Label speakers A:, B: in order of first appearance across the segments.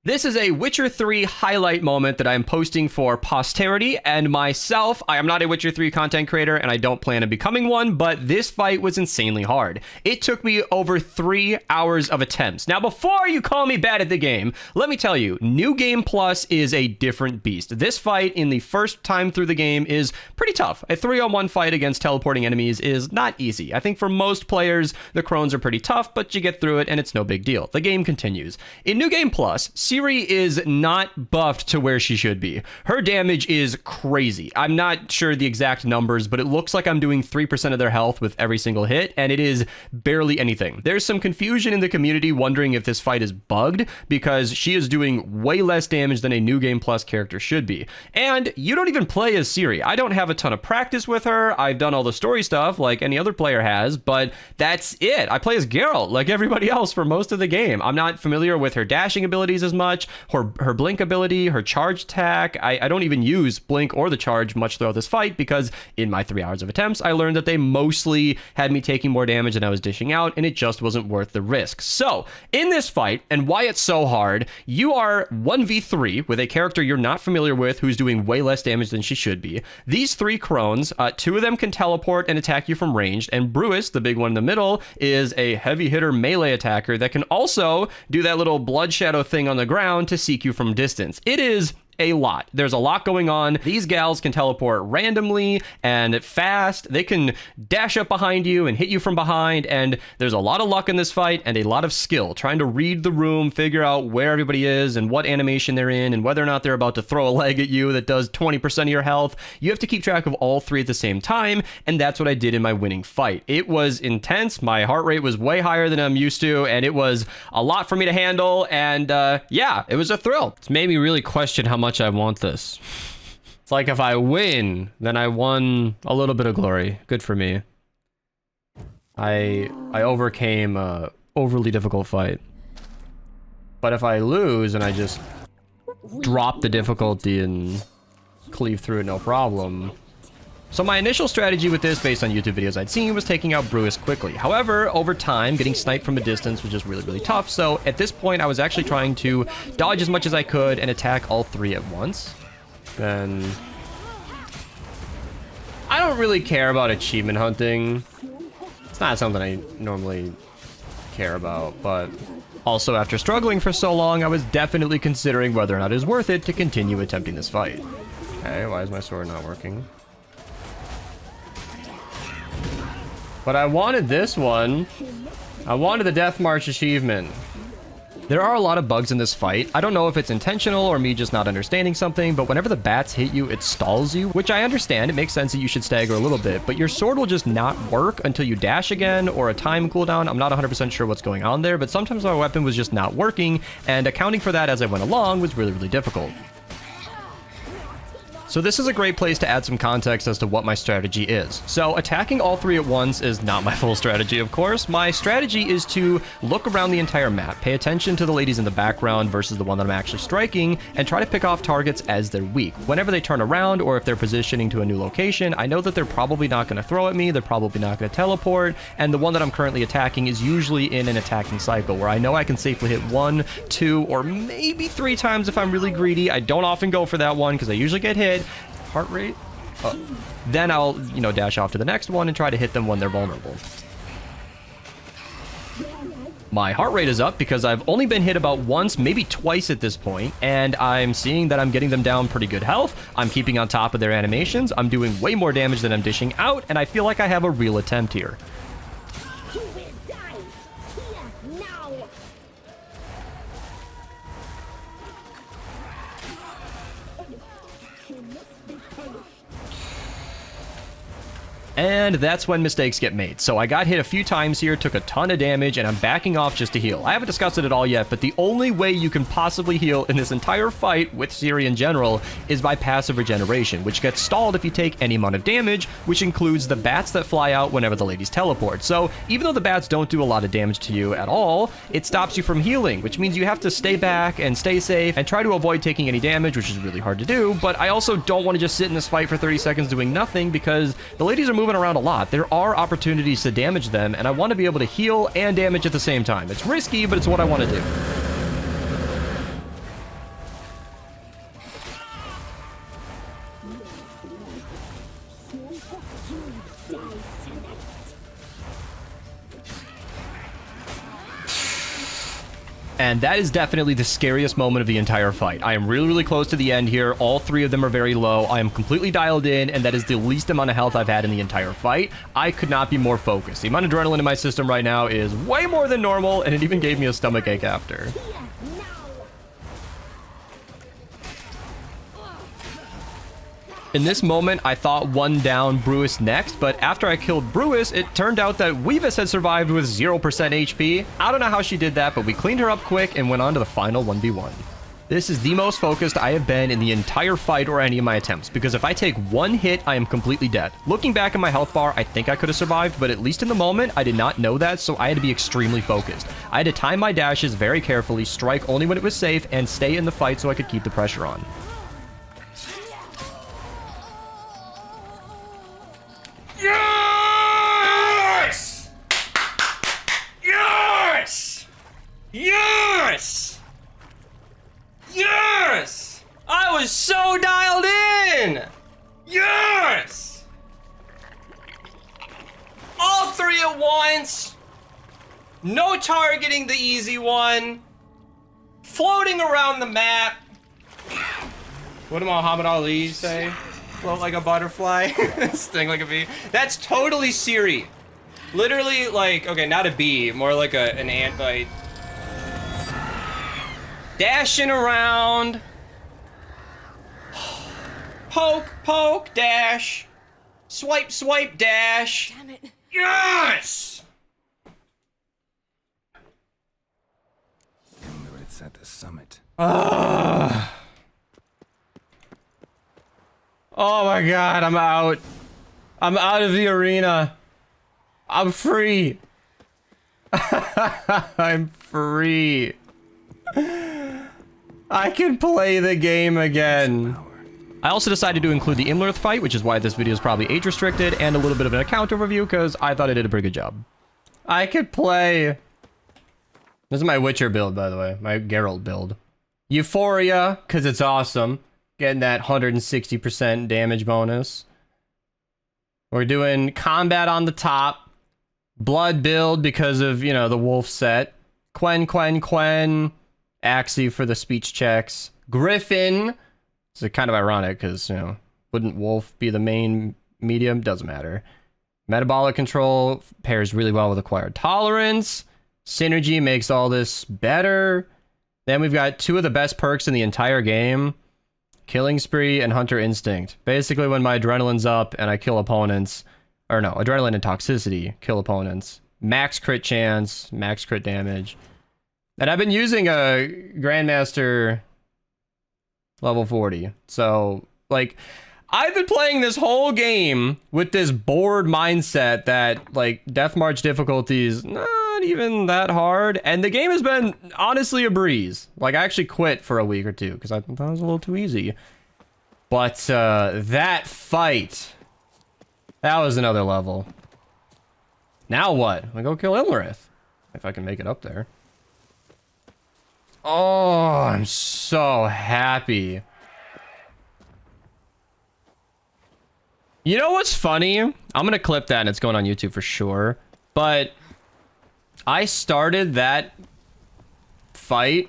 A: This is a Witcher 3 highlight moment that I'm posting for posterity and myself. I am not a Witcher 3 content creator and I don't plan on becoming one, but this fight was insanely hard. It took me over 3 hours of attempts. Now, before you call me bad at the game, let me tell you, New Game Plus is a different beast. This fight in the first time through the game is pretty tough. A 3-on-1 fight against teleporting enemies is not easy. I think for most players, the Crones are pretty tough, but you get through it and it's no big deal. The game continues. In New Game Plus, Ciri is not buffed to where she should be. Her damage is crazy. I'm not sure the exact numbers, but it looks like I'm doing 3% of their health with every single hit, and it is barely anything. There's some confusion in the community wondering if this fight is bugged, because she is doing way less damage than a New Game Plus character should be. And you don't even play as Ciri. I don't have a ton of practice with her. I've done all the story stuff like any other player has, but that's it. I play as Geralt like everybody else for most of the game. I'm not familiar with her dashing abilities as much. Her blink ability, her charge attack. I don't even use blink or the charge much throughout this fight because in my 3 hours of attempts, I learned that they mostly had me taking more damage than I was dishing out, and it just wasn't worth the risk. So, in this fight, and why it's so hard, you are 1v3 with a character you're not familiar with who's doing way less damage than she should be. These 3 Crones, 2 of them can teleport and attack you from ranged, and Bruce, the big one in the middle, is a heavy hitter melee attacker that can also do that little blood shadow thing on the ground to seek you from distance. It is a lot. There's a lot going on. These gals can teleport randomly and fast. They can dash up behind you and hit you from behind, and there's a lot of luck in this fight and a lot of skill trying to read the room, figure out where everybody is and what animation they're in and whether or not they're about to throw a leg at you that does 20% of your health. You have to keep track of all 3 at the same time, and that's what I did in my winning fight. It was intense. My heart rate was way higher than I'm used to, and it was a lot for me to handle, and yeah, it was a thrill. It's made me really question how much I want this. It's like if I win, then I won a little bit of glory. Good for me. I overcame a overly difficult fight. But if I lose and I just drop the difficulty and cleave through it no problem. So my initial strategy with this, based on YouTube videos I'd seen, was taking out Bruce quickly. However, over time, getting sniped from a distance was just really, really tough. So at this point, I was actually trying to dodge as much as I could and attack all 3 at once. Then I don't really care about achievement hunting. It's not something I normally care about, but also after struggling for so long, I was definitely considering whether or not it is worth it to continue attempting this fight. Okay, why is my sword not working? But I wanted this one. I wanted the Death March achievement. There are a lot of bugs in this fight. I don't know if it's intentional or me just not understanding something, but whenever the bats hit you, it stalls you, which I understand. It makes sense that you should stagger a little bit, but your sword will just not work until you dash again or a time cooldown. I'm not 100% sure what's going on there, but sometimes my weapon was just not working, and accounting for that as I went along was really, really difficult. So this is a great place to add some context as to what my strategy is. So attacking all 3 at once is not my full strategy, of course. My strategy is to look around the entire map, pay attention to the ladies in the background versus the one that I'm actually striking, and try to pick off targets as they're weak. Whenever they turn around or if they're positioning to a new location, I know that they're probably not going to throw at me, they're probably not going to teleport, and the one that I'm currently attacking is usually in an attacking cycle where I know I can safely hit 1, 2, or maybe 3 times if I'm really greedy. I don't often go for that one because I usually get hit. Heart rate. Then I'll, dash off to the next one and try to hit them when they're vulnerable. My heart rate is up because I've only been hit about once, maybe twice at this point, and I'm seeing that I'm getting them down pretty good health. I'm keeping on top of their animations. I'm doing way more damage than I'm dishing out, and I feel like I have a real attempt here. And that's when mistakes get made. So I got hit a few times here, took a ton of damage, and I'm backing off just to heal. I haven't discussed it at all yet, but the only way you can possibly heal in this entire fight with Ciri in general is by passive regeneration, which gets stalled if you take any amount of damage, which includes the bats that fly out whenever the ladies teleport. So even though the bats don't do a lot of damage to you at all, it stops you from healing, which means you have to stay back and stay safe and try to avoid taking any damage, which is really hard to do. But I also don't want to just sit in this fight for 30 seconds doing nothing because the ladies are moving around a lot. There are opportunities to damage them, and I want to be able to heal and damage at the same time. It's risky, but it's what I want to do. And that is definitely the scariest moment of the entire fight. I am really, really close to the end here. All three of them are very low. I am completely dialed in, and that is the least amount of health I've had in the entire fight. I could not be more focused. The amount of adrenaline in my system right now is way more than normal, and it even gave me a stomach ache after. In this moment, I thought one down Brewis next, but after I killed Brewis, it turned out that Weavis had survived with 0% HP. I don't know how she did that, but we cleaned her up quick and went on to the final 1v1. This is the most focused I have been in the entire fight or any of my attempts, because if I take one hit, I am completely dead. Looking back at my health bar, I think I could have survived, but at least in the moment, I did not know that, so I had to be extremely focused. I had to time my dashes very carefully, strike only when it was safe, and stay in the fight so I could keep the pressure on. Yes! Yes! Yes! Yes! I was so dialed in! Yes! All three at once. No targeting the easy one. Floating around the map. What did Muhammad Ali say? Float like a butterfly, sting like a bee. That's totally Ciri. Literally, like, okay, not a bee, more like an ant bite. Dashing around. Poke, poke, dash. Swipe, swipe, dash.
B: Damn it.
A: Yes!
C: Imlerith's at the summit.
A: Oh my god, I'm out. I'm out of the arena. I'm free. I'm free. I can play the game again. I also decided to include the Imlerith fight, which is why this video is probably age restricted, and a little bit of an account overview, because I thought I did a pretty good job. I could play. This is my Witcher build, by the way. My Geralt build. Euphoria, because it's awesome. Getting that 160% damage bonus. We're doing combat on the top. Blood build because of, you know, the wolf set. Quen. Axie for the speech checks. Griffin. It's kind of ironic because, you know, wouldn't wolf be the main medium? Doesn't matter. Metabolic control pairs really well with acquired tolerance. Synergy makes all this better. Then we've got two of the best perks in the entire game. Killing Spree and Hunter Instinct. Basically, when my adrenaline's up and I kill opponents, or no, adrenaline and toxicity kill opponents. Max crit chance, max crit damage. And I've been using a Grandmaster level 40. So, like, I've been playing this whole game with this bored mindset that, like, Death March difficulties not even that hard. And the game has been, honestly, a breeze. Like, I actually quit for a week or two because I thought it was a little too easy. But, that fight, that was another level. Now what? I go kill Imlerith. If I can make it up there. Oh, I'm so happy. You know what's funny? I'm gonna clip that and it's going on YouTube for sure. But I started that fight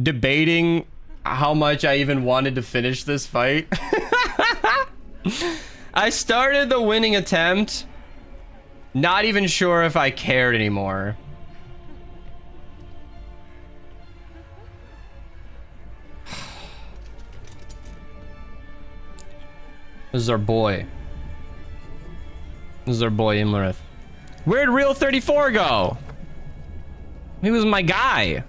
A: debating how much I even wanted to finish this fight. I started the winning attempt, not even sure if I cared anymore. This is our boy. This is our boy, Imlerith. Where'd Real 34 go? He was my guy.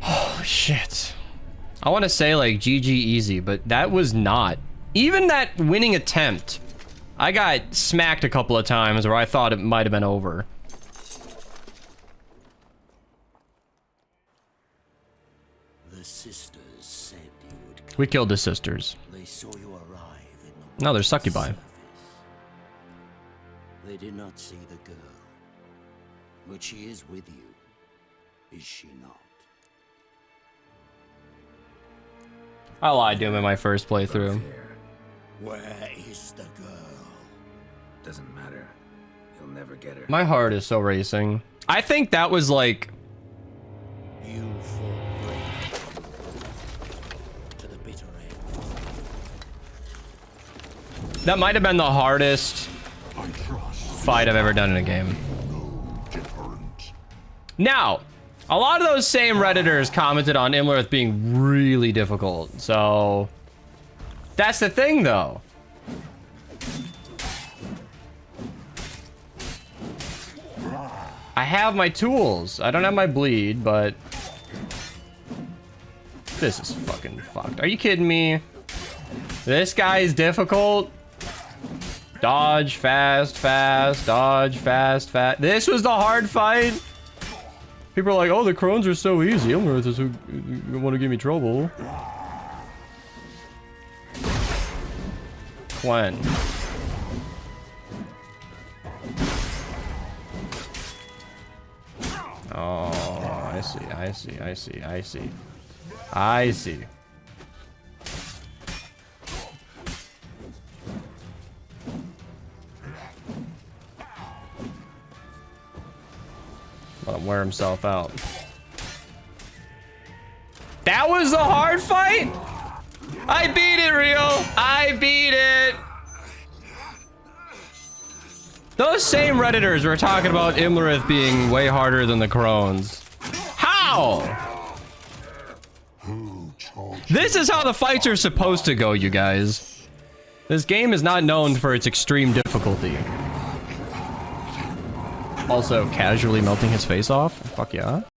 A: Holy shit. I want to say, like, GG easy, but that was not. Even that winning attempt, I got smacked a couple of times where I thought it might have been over.
D: The sisters said you would come.
A: We killed the sisters.
D: They saw you arrive in the
A: No, they're succubi.
D: surface. They did not see the girl. But she is with you, is she not?
A: I lied to him in my first playthrough.
D: Where is the girl?
B: Doesn't matter. You'll never get her.
A: My heart is so racing. I think that was like...
D: You fall brave to the bitter end.
A: That might have been the hardest fight I've ever done in a game. Now, a lot of those same Redditors commented on Imlerith being really difficult, so... That's the thing, though. I have my tools. I don't have my bleed, but... This is fucking fucked. Are you kidding me? This guy is difficult. Dodge, fast, fast, dodge, fast, fast. This was the hard fight? People are like, oh, the Crones are so easy. Imlerith is who want to give me trouble. When? Oh, I see, I see, I see, I see. I see. Let him wear himself out. That was the hard fight? I beat it, Rio. I beat it. Those same Redditors were talking about Imlerith being way harder than the Crones. How? This is how the fights are supposed to go, you guys. This game is not known for its extreme difficulty. Also, casually melting his face off? Fuck yeah.